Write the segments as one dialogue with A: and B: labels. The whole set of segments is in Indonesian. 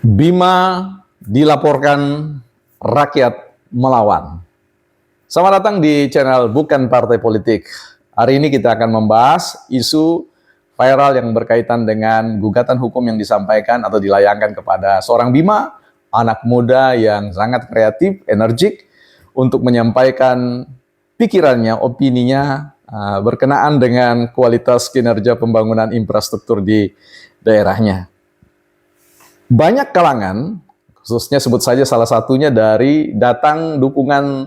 A: Bima dilaporkan rakyat melawan. Selamat datang di channel Bukan Partai Politik. Hari ini kita akan membahas isu viral yang berkaitan dengan gugatan hukum yang disampaikan atau dilayangkan kepada seorang Bima, anak muda yang sangat kreatif, energik untuk menyampaikan pikirannya, opininya berkenaan dengan kualitas kinerja pembangunan infrastruktur di daerahnya. Banyak kalangan, khususnya sebut saja salah satunya dari datang dukungan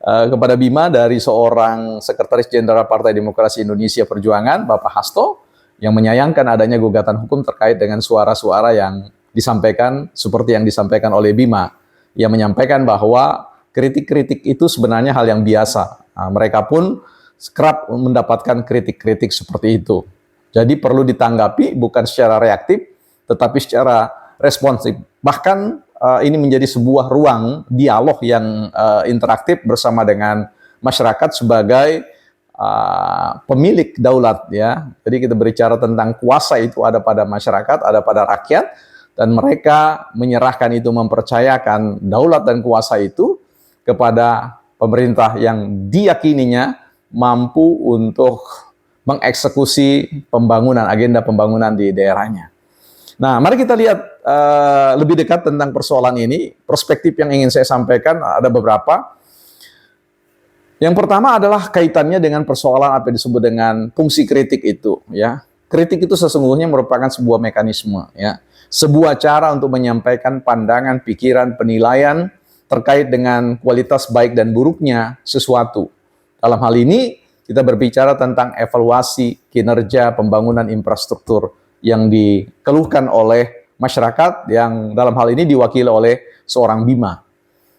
A: kepada Bima dari seorang Sekretaris Jenderal Partai Demokrasi Indonesia Perjuangan, Bapak Hasto, yang menyayangkan adanya gugatan hukum terkait dengan suara-suara yang disampaikan seperti yang disampaikan oleh Bima. Ia menyampaikan bahwa kritik-kritik itu sebenarnya hal yang biasa. Mereka pun kerap mendapatkan kritik-kritik seperti itu. Jadi perlu ditanggapi bukan secara reaktif, tetapi secara responsif. Bahkan ini menjadi sebuah ruang dialog yang interaktif bersama dengan masyarakat sebagai pemilik daulat, ya. Jadi kita berbicara tentang kuasa itu ada pada masyarakat, ada pada rakyat, dan mereka menyerahkan itu, mempercayakan daulat dan kuasa itu kepada pemerintah yang diyakininya mampu untuk mengeksekusi pembangunan, agenda pembangunan di daerahnya. Nah, mari kita lihat lebih dekat tentang persoalan ini. Perspektif yang ingin saya sampaikan ada beberapa. Yang pertama adalah kaitannya dengan persoalan apa yang disebut dengan fungsi kritik itu, ya. Kritik itu sesungguhnya merupakan sebuah mekanisme, ya. Sebuah cara untuk menyampaikan pandangan, pikiran, penilaian terkait dengan kualitas baik dan buruknya sesuatu. Dalam hal ini kita berbicara tentang evaluasi kinerja pembangunan infrastruktur yang dikeluhkan oleh masyarakat yang dalam hal ini diwakili oleh seorang Bima.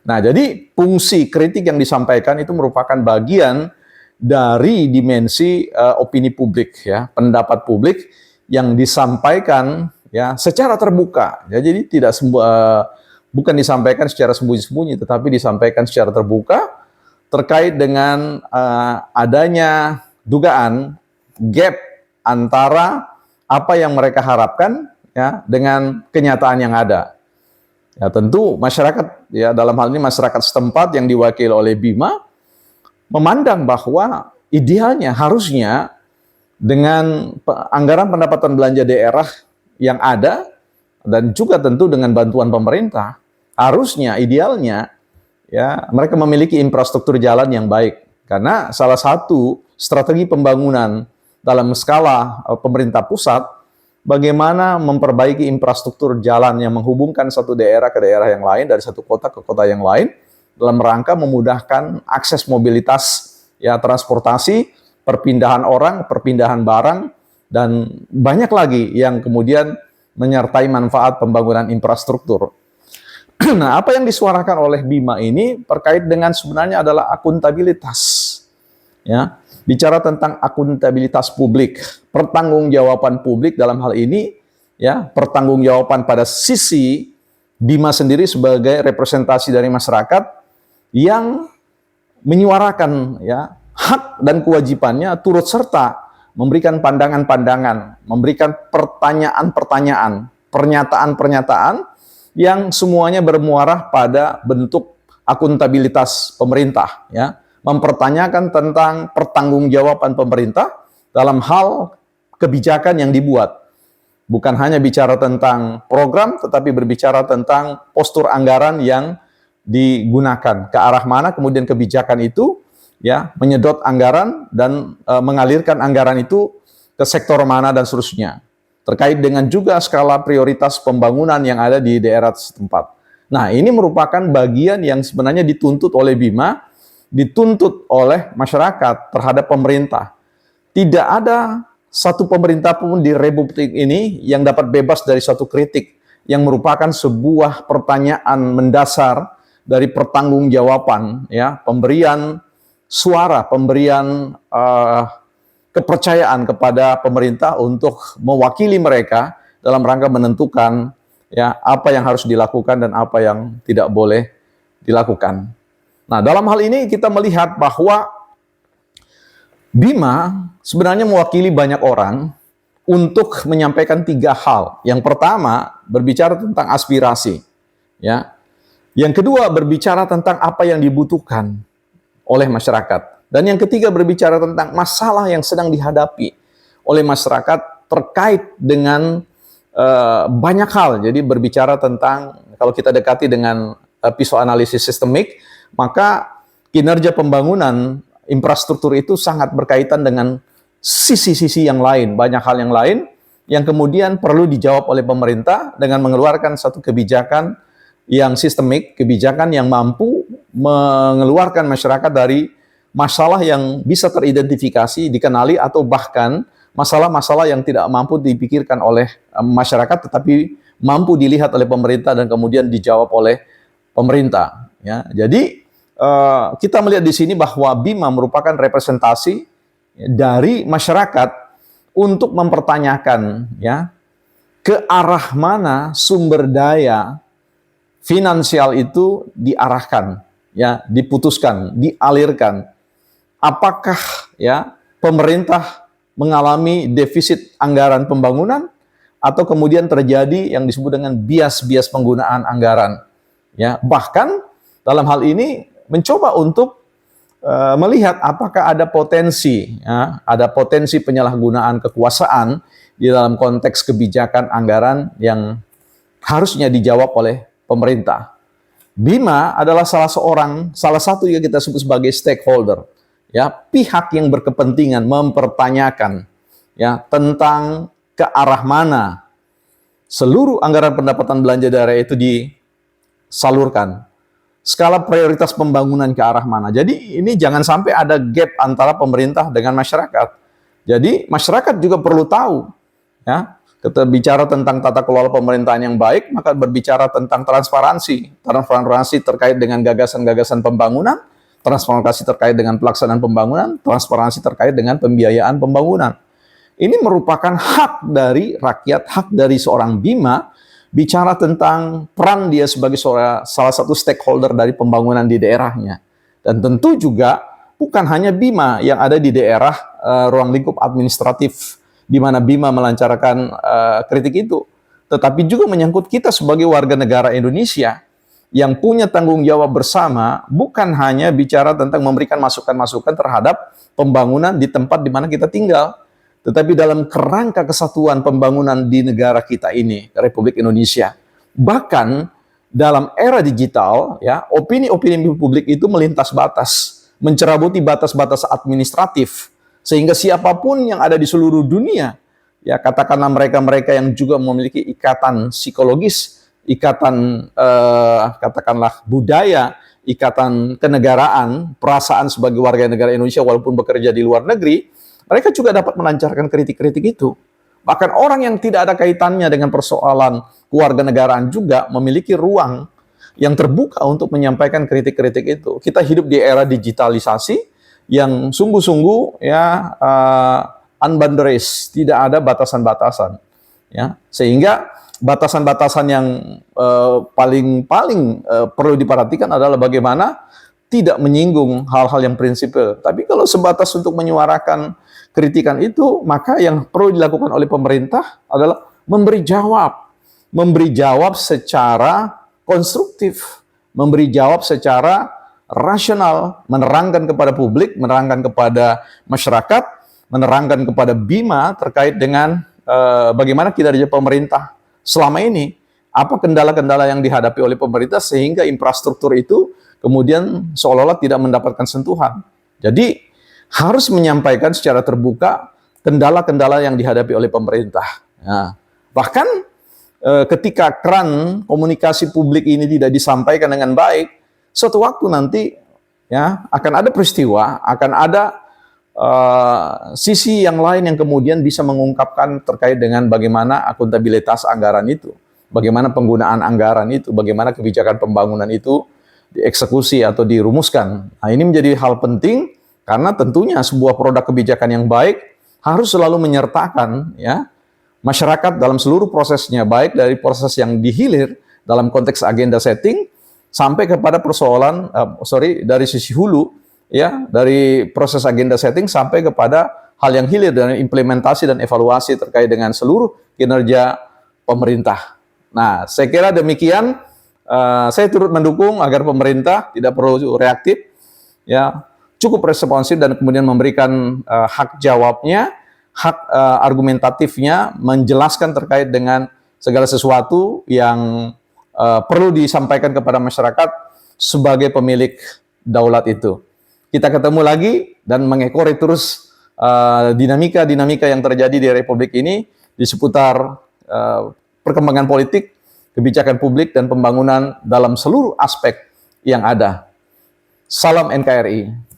A: Nah, jadi fungsi kritik yang disampaikan itu merupakan bagian dari dimensi opini publik, ya, pendapat publik yang disampaikan, ya, secara terbuka. Ya, jadi tidak bukan disampaikan secara sembunyi-sembunyi, tetapi disampaikan secara terbuka terkait dengan adanya dugaan gap antara apa yang mereka harapkan, ya, dengan kenyataan yang ada. Ya, tentu masyarakat, ya, dalam hal ini masyarakat setempat yang diwakili oleh Bima memandang bahwa idealnya harusnya dengan anggaran pendapatan belanja daerah yang ada dan juga tentu dengan bantuan pemerintah, harusnya idealnya, ya, mereka memiliki infrastruktur jalan yang baik. Karena salah satu strategi pembangunan dalam skala pemerintah pusat, bagaimana memperbaiki infrastruktur jalan yang menghubungkan satu daerah ke daerah yang lain, dari satu kota ke kota yang lain, dalam rangka memudahkan akses mobilitas, ya, transportasi, perpindahan orang, perpindahan barang, dan banyak lagi yang kemudian menyertai manfaat pembangunan infrastruktur. Nah, apa yang disuarakan oleh Bima ini terkait dengan sebenarnya adalah akuntabilitas, ya. Bicara tentang akuntabilitas publik, pertanggungjawaban publik dalam hal ini, ya, pertanggungjawaban pada sisi Bima sendiri sebagai representasi dari masyarakat yang menyuarakan, ya, hak dan kewajibannya turut serta memberikan pandangan-pandangan, memberikan pertanyaan-pertanyaan, pernyataan-pernyataan yang semuanya bermuara pada bentuk akuntabilitas pemerintah, ya. Mempertanyakan tentang pertanggungjawaban pemerintah dalam hal kebijakan yang dibuat. Bukan hanya bicara tentang program, tetapi berbicara tentang postur anggaran yang digunakan. Ke arah mana kemudian kebijakan itu, ya, menyedot anggaran dan mengalirkan anggaran itu ke sektor mana dan seterusnya. Terkait dengan juga skala prioritas pembangunan yang ada di daerah setempat. Nah, ini merupakan bagian yang sebenarnya dituntut oleh Bima, dituntut oleh masyarakat terhadap pemerintah. Tidak ada satu pemerintah pun di Republik ini yang dapat bebas dari suatu kritik yang merupakan sebuah pertanyaan mendasar dari pertanggungjawaban, ya, pemberian suara, pemberian kepercayaan kepada pemerintah untuk mewakili mereka dalam rangka menentukan, ya, apa yang harus dilakukan dan apa yang tidak boleh dilakukan. Nah, dalam hal ini kita melihat bahwa Bima sebenarnya mewakili banyak orang untuk menyampaikan 3 hal. Yang pertama, berbicara tentang aspirasi, ya. Yang kedua, berbicara tentang apa yang dibutuhkan oleh masyarakat. Dan yang ketiga, berbicara tentang masalah yang sedang dihadapi oleh masyarakat terkait dengan banyak hal. Jadi berbicara tentang, kalau kita dekati dengan pisau analisis sistemik, maka kinerja pembangunan infrastruktur itu sangat berkaitan dengan sisi-sisi yang lain, banyak hal yang lain yang kemudian perlu dijawab oleh pemerintah dengan mengeluarkan satu kebijakan yang sistemik, kebijakan yang mampu mengeluarkan masyarakat dari masalah yang bisa teridentifikasi, dikenali, atau bahkan masalah-masalah yang tidak mampu dipikirkan oleh masyarakat tetapi mampu dilihat oleh pemerintah dan kemudian dijawab oleh pemerintah. Ya, jadi kita melihat di sini bahwa BIMA merupakan representasi dari masyarakat untuk mempertanyakan, ya, ke arah mana sumber daya finansial itu diarahkan, ya, diputuskan, dialirkan. Apakah, ya, pemerintah mengalami defisit anggaran pembangunan atau kemudian terjadi yang disebut dengan bias-bias penggunaan anggaran, ya. Bahkan dalam hal ini mencoba untuk melihat apakah ada potensi, ya, ada potensi penyalahgunaan kekuasaan di dalam konteks kebijakan anggaran yang harusnya dijawab oleh pemerintah. BIMA adalah salah satu yang kita sebut sebagai stakeholder, ya, pihak yang berkepentingan mempertanyakan, ya, tentang ke arah mana seluruh anggaran pendapatan belanja daerah itu disalurkan. Skala prioritas pembangunan ke arah mana. Jadi ini jangan sampai ada gap antara pemerintah dengan masyarakat. Jadi masyarakat juga perlu tahu, ya, kita bicara tentang tata kelola pemerintahan yang baik, maka berbicara tentang transparansi terkait dengan gagasan-gagasan pembangunan, transparansi terkait dengan pelaksanaan pembangunan, transparansi terkait dengan pembiayaan pembangunan. Ini merupakan hak dari rakyat, hak dari seorang BIMA, bicara tentang peran dia sebagai salah satu stakeholder dari pembangunan di daerahnya. Dan tentu juga bukan hanya BIMA yang ada di daerah ruang lingkup administratif di mana BIMA melancarkan kritik itu, tetapi juga menyangkut kita sebagai warga negara Indonesia yang punya tanggung jawab bersama, bukan hanya bicara tentang memberikan masukan-masukan terhadap pembangunan di tempat di mana kita tinggal, tetapi dalam kerangka kesatuan pembangunan di negara kita ini, Republik Indonesia. Bahkan dalam era digital, ya, opini-opini publik itu melintas batas, mencerabuti batas-batas administratif, sehingga siapapun yang ada di seluruh dunia, ya, katakanlah mereka-mereka yang juga memiliki ikatan psikologis, ikatan katakanlah budaya, ikatan kenegaraan, perasaan sebagai warga negara Indonesia walaupun bekerja di luar negeri, mereka juga dapat melancarkan kritik-kritik itu. Bahkan orang yang tidak ada kaitannya dengan persoalan kewarganegaraan juga memiliki ruang yang terbuka untuk menyampaikan kritik-kritik itu. Kita hidup di era digitalisasi yang sungguh-sungguh, ya, unboundaries, tidak ada batasan-batasan, ya, sehingga batasan-batasan yang paling perlu diperhatikan adalah bagaimana tidak menyinggung hal-hal yang prinsipil. Tapi kalau sebatas untuk menyuarakan kritikan itu, maka yang perlu dilakukan oleh pemerintah adalah memberi jawab secara konstruktif, memberi jawab secara rasional, menerangkan kepada publik, menerangkan kepada masyarakat, menerangkan kepada BIMA terkait dengan bagaimana kinerja pemerintah selama ini, apa kendala-kendala yang dihadapi oleh pemerintah sehingga infrastruktur itu kemudian seolah-olah tidak mendapatkan sentuhan. Jadi harus menyampaikan secara terbuka kendala-kendala yang dihadapi oleh pemerintah. Nah, bahkan ketika keran komunikasi publik ini tidak disampaikan dengan baik, suatu waktu nanti, ya, akan ada peristiwa, akan ada sisi yang lain yang kemudian bisa mengungkapkan terkait dengan bagaimana akuntabilitas anggaran itu, bagaimana penggunaan anggaran itu, bagaimana kebijakan pembangunan itu dieksekusi atau dirumuskan. Nah, ini menjadi hal penting karena tentunya sebuah produk kebijakan yang baik harus selalu menyertakan, ya, masyarakat dalam seluruh prosesnya, baik dari proses yang dihilir dalam konteks agenda setting sampai kepada persoalan dari sisi hulu, ya, dari proses agenda setting sampai kepada hal yang hilir dan implementasi dan evaluasi terkait dengan seluruh kinerja pemerintah. Nah, saya kira demikian. Saya turut mendukung agar pemerintah tidak perlu reaktif, ya, cukup responsif dan kemudian memberikan hak jawabnya, hak argumentatifnya, menjelaskan terkait dengan segala sesuatu yang perlu disampaikan kepada masyarakat sebagai pemilik daulat itu. Kita ketemu lagi dan mengekori terus dinamika-dinamika yang terjadi di Republik ini di seputar perkembangan politik, kebijakan publik, dan pembangunan dalam seluruh aspek yang ada. Salam NKRI.